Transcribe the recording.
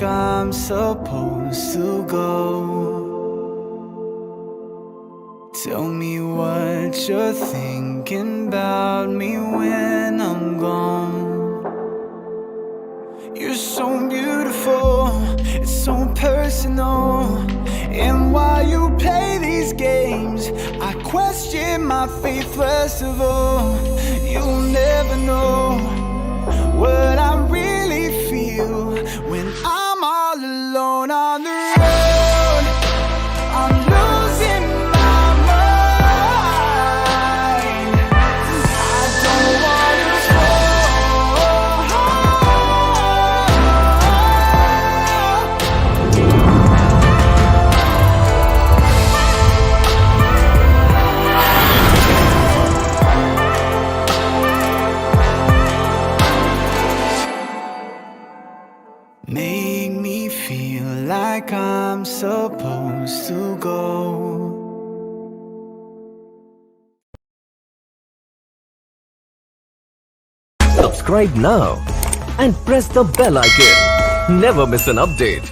I'm supposed to go. Tell me what you're thinking about me when I'm gone. You're so beautiful, it's so personal. And while you play these games, I question my faith first of all. You'll never know what I really feel when I'm all alone on the road. I'm losing my mind. I don't wanna make me feel like I'm supposed to go. Subscribe now and press the bell icon. Never miss an update.